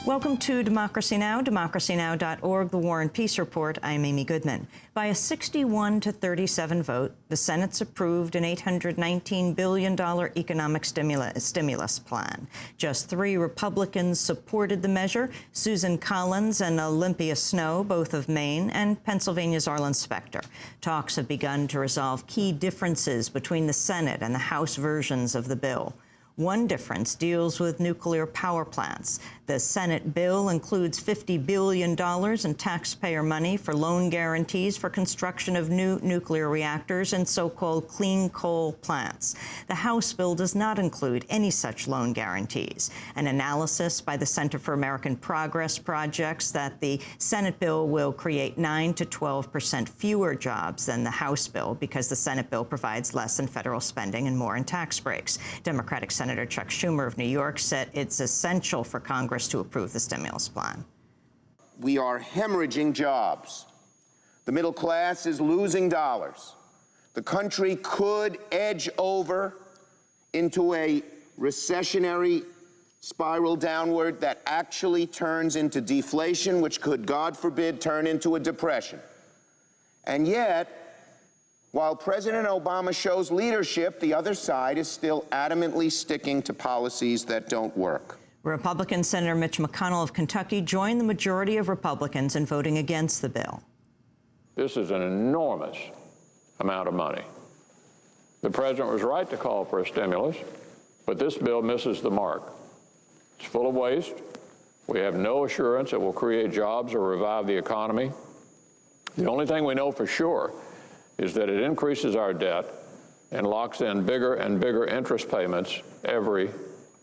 Welcome to Democracy Now!, democracynow.org, The War and Peace Report. I'm Amy Goodman. By a 61-37 vote, the Senate's approved an $819 billion economic stimulus plan. Just 3 Republicans supported the measure: Susan Collins and Olympia Snowe, both of Maine, and Pennsylvania's Arlen Specter. Talks have begun to resolve key differences between the Senate and the House versions of the bill. One difference deals with nuclear power plants. The Senate bill includes $50 billion in taxpayer money for loan guarantees for construction of new nuclear reactors and so-called clean coal plants. The House bill does not include any such loan guarantees. An analysis by the Center for American Progress projects that the Senate bill will create 9 to 12% fewer jobs than the House bill because the Senate bill provides less in federal spending and more in tax breaks. Democratic Senator Chuck Schumer of New York said it's essential for Congress to approve the stimulus plan. We are hemorrhaging jobs. The middle class is losing dollars. The country could edge over into a recessionary spiral downward that actually turns into deflation, which could, God forbid, turn into a depression. And yet, while President Obama shows leadership, the other side is still adamantly sticking to policies that don't work. Republican Senator Mitch McConnell of Kentucky joined the majority of Republicans in voting against the bill. This is an enormous amount of money. The president was right to call for a stimulus, but this bill misses the mark. It's full of waste. We have no assurance it will create jobs or revive the economy. The only thing we know for sure is that it increases our debt and locks in bigger and bigger interest payments every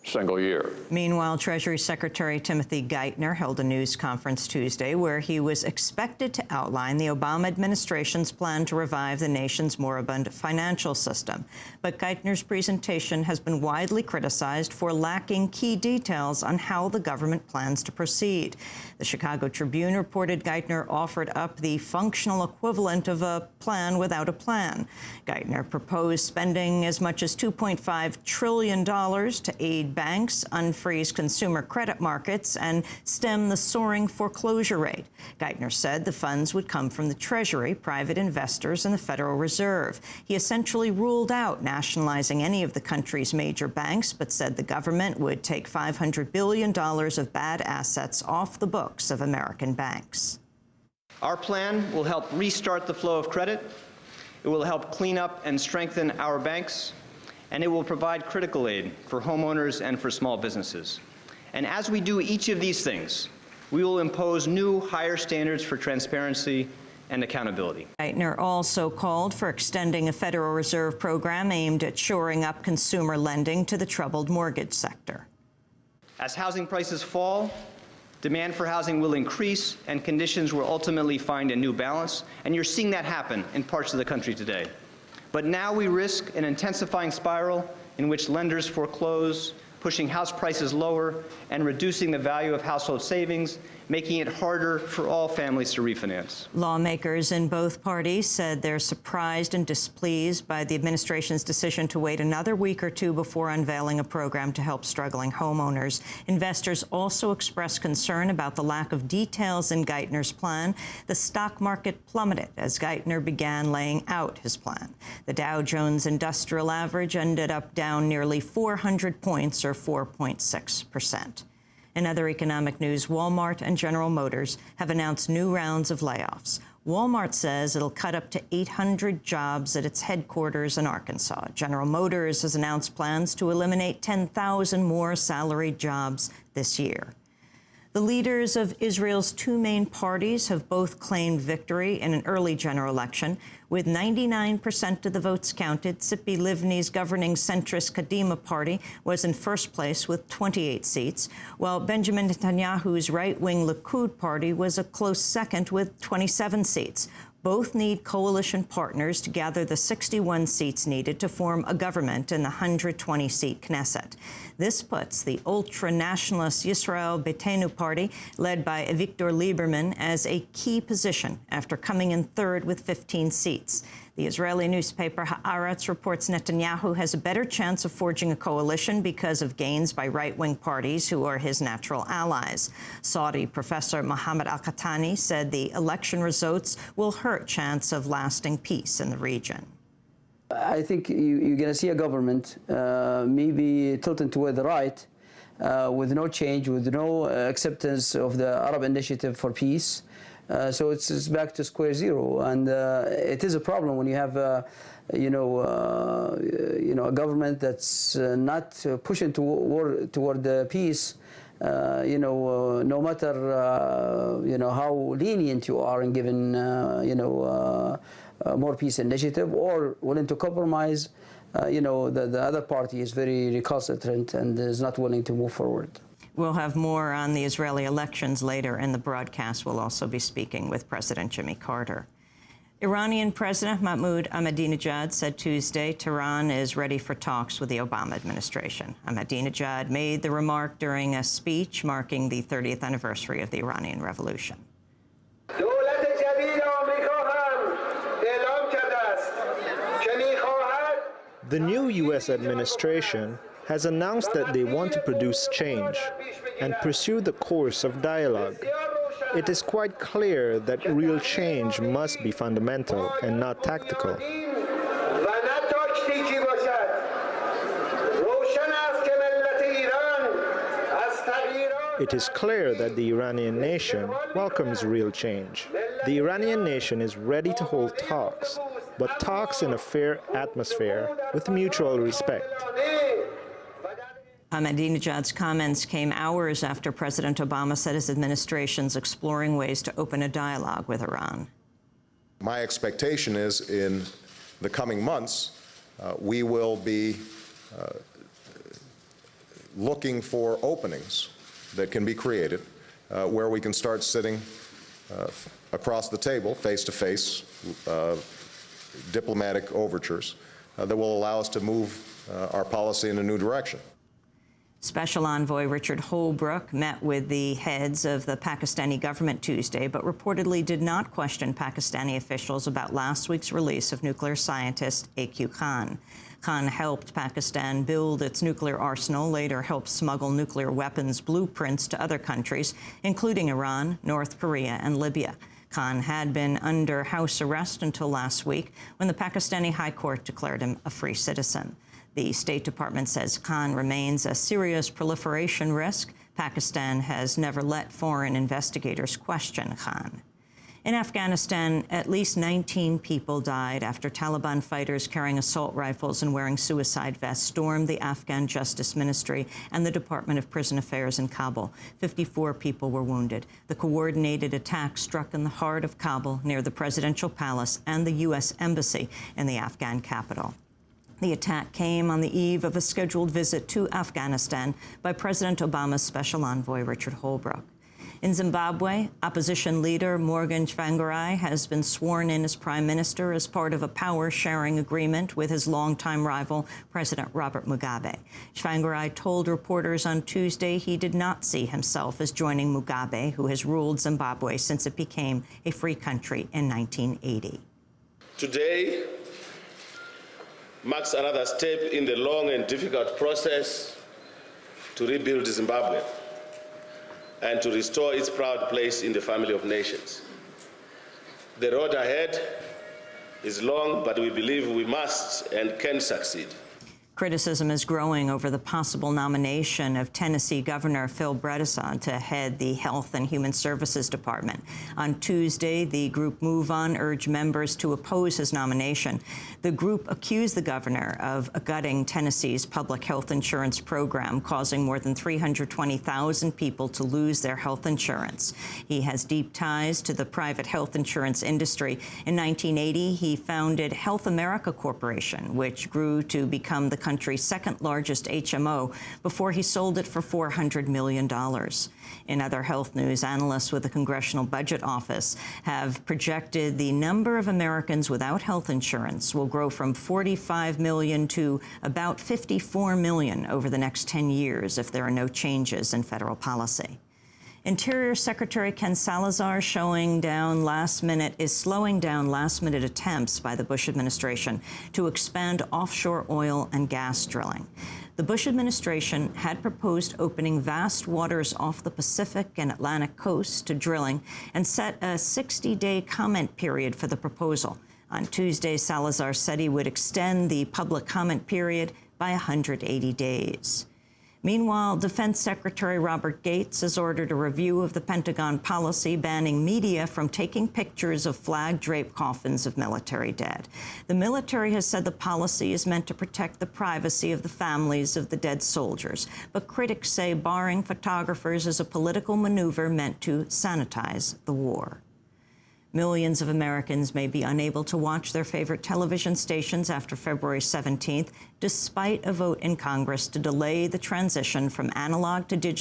single year. Meanwhile, Treasury Secretary Timothy Geithner held a news conference Tuesday where he was expected to outline the Obama administration's plan to revive the nation's moribund financial system. But Geithner's presentation has been widely criticized for lacking key details on how the government plans to proceed. The Chicago Tribune reported Geithner offered up the functional equivalent of a plan without a plan. Geithner proposed spending as much as $2.5 trillion to aid banks, unfreeze consumer credit markets, and stem the soaring foreclosure rate. Geithner said the funds would come from the Treasury, private investors, and the Federal Reserve. He essentially ruled out nationalizing any of the country's major banks, but said the government would take $500 billion of bad assets off the books of American banks. Our plan will help restart the flow of credit. It will help clean up and strengthen our banks, and it will provide critical aid for homeowners and for small businesses. And as we do each of these things, we will impose new, higher standards for transparency and accountability. Geithner also called for extending a Federal Reserve program aimed at shoring up consumer lending to the troubled mortgage sector. As housing prices fall, demand for housing will increase, and conditions will ultimately find a new balance, and you're seeing that happen in parts of the country today. But now we risk an intensifying spiral in which lenders foreclose, pushing house prices lower and reducing the value of household savings, making it harder for all families to refinance. Lawmakers in both parties said they're surprised and displeased by the administration's decision to wait another week or two before unveiling a program to help struggling homeowners. Investors also expressed concern about the lack of details in Geithner's plan. The stock market plummeted as Geithner began laying out his plan. The Dow Jones Industrial Average ended up down nearly 400 points, or 4.6%. In other economic news, Wal-Mart and General Motors have announced new rounds of layoffs. Wal-Mart says it'll cut up to 800 jobs at its headquarters in Arkansas. General Motors has announced plans to eliminate 10,000 more salaried jobs this year. The leaders of Israel's 2 main parties have both claimed victory in an early general election. With 99% of the votes counted, Tzipi Livni's governing centrist Kadima party was in first place with 28 seats, while Benjamin Netanyahu's right-wing Likud party was a close second with 27 seats. Both need coalition partners to gather the 61 seats needed to form a government in the 120-seat Knesset. This puts the ultra-nationalist Yisrael Beitenu party, led by Avigdor Lieberman, as a key position after coming in third with 15 seats. The Israeli newspaper Haaretz reports Netanyahu has a better chance of forging a coalition because of gains by right-wing parties who are his natural allies. Saudi professor Mohammed Al-Qahtani said the election results will hurt chance of lasting peace in the region. I think you're going to see a government maybe tilting toward the right with no change, with no acceptance of the Arab Initiative for Peace. So it's back to square zero, and it is a problem when you have, a government that's not pushing toward the peace. No matter how lenient you are in giving more peace initiative or willing to compromise, the other party is very recalcitrant and is not willing to move forward. We'll have more on the Israeli elections later in the broadcast. We'll also be speaking with President Jimmy Carter. Iranian President Mahmoud Ahmadinejad said Tuesday Tehran is ready for talks with the Obama administration. Ahmadinejad made the remark during a speech marking the 30th anniversary of the Iranian Revolution. The new U.S. administration has announced that they want to produce change and pursue the course of dialogue. It is quite clear that real change must be fundamental and not tactical. It is clear that the Iranian nation welcomes real change. The Iranian nation is ready to hold talks, but talks in a fair atmosphere with mutual respect. Ahmadinejad's comments came hours after President Obama said his administration's exploring ways to open a dialogue with Iran. My expectation is in the coming months, we will be looking for openings that can be created where we can start sitting across the table, face-to-face, diplomatic overtures that will allow us to move our policy in a new direction. Special Envoy Richard Holbrooke met with the heads of the Pakistani government Tuesday, but reportedly did not question Pakistani officials about last week's release of nuclear scientist A.Q. Khan. Khan helped Pakistan build its nuclear arsenal, later helped smuggle nuclear weapons blueprints to other countries, including Iran, North Korea, and Libya. Khan had been under house arrest until last week when the Pakistani High Court declared him a free citizen. The State Department says Khan remains a serious proliferation risk. Pakistan has never let foreign investigators question Khan. In Afghanistan, at least 19 people died after Taliban fighters carrying assault rifles and wearing suicide vests stormed the Afghan Justice Ministry and the Department of Prison Affairs in Kabul. 54 people were wounded. The coordinated attack struck in the heart of Kabul, near the presidential palace and the U.S. embassy in the Afghan capital. The attack came on the eve of a scheduled visit to Afghanistan by President Obama's special envoy, Richard Holbrooke. In Zimbabwe, opposition leader Morgan Tsvangirai has been sworn in as prime minister as part of a power-sharing agreement with his longtime rival, President Robert Mugabe. Tsvangirai told reporters on Tuesday he did not see himself as joining Mugabe, who has ruled Zimbabwe since it became a free country in 1980. Today marks another step in the long and difficult process to rebuild Zimbabwe and to restore its proud place in the family of nations. The road ahead is long, but we believe we must and can succeed. Criticism is growing over the possible nomination of Tennessee Governor Phil Bredesen to head the Health and Human Services Department. On Tuesday, the group Move On urged members to oppose his nomination. The group accused the governor of gutting Tennessee's public health insurance program, causing more than 320,000 people to lose their health insurance. He has deep ties to the private health insurance industry. In 1980, he founded Health America Corporation, which grew to become the country's second-largest HMO before he sold it for $400 million. In other health news, analysts with the Congressional Budget Office have projected the number of Americans without health insurance will grow from 45 million to about 54 million over the next 10 years if there are no changes in federal policy. Interior Secretary Ken Salazar is slowing down last-minute attempts by the Bush administration to expand offshore oil and gas drilling. The Bush administration had proposed opening vast waters off the Pacific and Atlantic coasts to drilling and set a 60-day comment period for the proposal. On Tuesday, Salazar said he would extend the public comment period by 180 days. Meanwhile, Defense Secretary Robert Gates has ordered a review of the Pentagon policy banning media from taking pictures of flag-draped coffins of military dead. The military has said the policy is meant to protect the privacy of the families of the dead soldiers, but critics say barring photographers is a political maneuver meant to sanitize the war. Millions of Americans may be unable to watch their favorite television stations after February 17th, despite a vote in Congress to delay the transition from analog to digital.